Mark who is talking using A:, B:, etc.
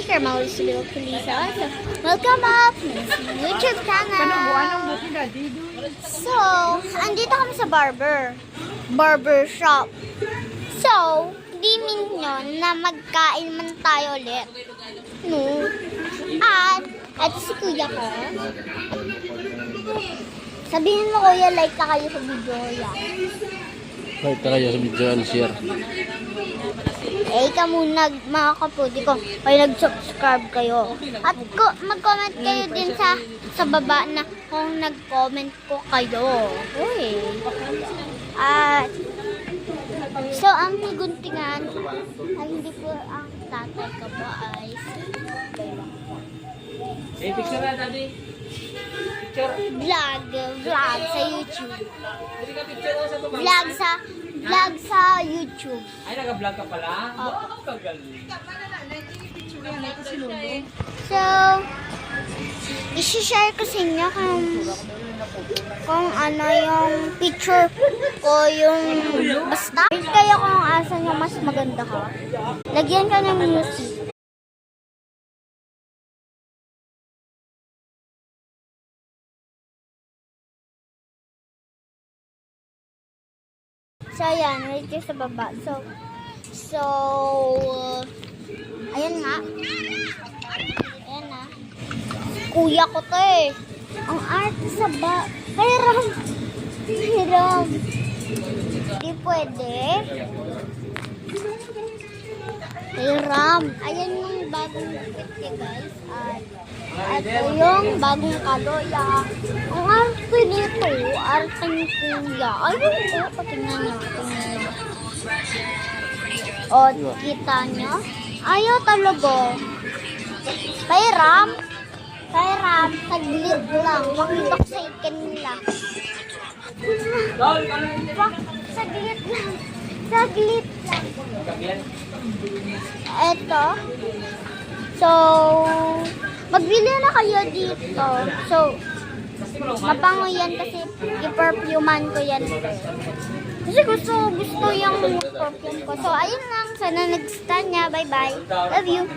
A: subscribe my little Kulisa. So, welcome up to my YouTube channel. So, andito kami sa barber shop. So, di minyon na magkain man tayo ulit. No. At, ito si kuya ko. Sabihin mo kuya, like na kayo sa video yan.
B: Like na kayo sa video and share.
A: Eh, ikaw muna mga kaputi ko, kayo nag-subscribe kayo. At mag-comment kayo din sa baba na kung nag-comment ko kayo. Uy. At, so, ang higuntingan ay hindi po ang tatay ko po ay
B: Eh, picture na, daddy. Picture.
A: vlog sa YouTube.
B: Hindi ka picture sa baba.
A: Vlog sa YouTube.
B: Ay, nag-vlog ka pala?
A: Oo.
B: Kagaling.
A: So, isi-share ko sa inyo kung ano yung picture ko, yung basta. Kayo kung asan yung mas maganda ka. Lagyan ka ng music. So, ayan, wait kayo sa baba. So, ayan nga. Ayan na. Kuya ko to eh. Ang arte sa Hiram. Di pwede. Hiram. Ayan yung bagong fit niya guys. At ito yung bagong kaloya. Ang arte nito. Arte ni kuya. Ayun ko. Patingnan niyo. O, kita niyo? Ayaw talaga. Hiram. Saglit lang. Makita ko sa ikin nila. Saglit lang. Eto. So, magbili na kayo dito. So, mabango yan kasi i-perfuman ko yan. Kasi gusto yung perfume ko. So, ayun lang. Sana nag-stand niya. Bye-bye. Love you.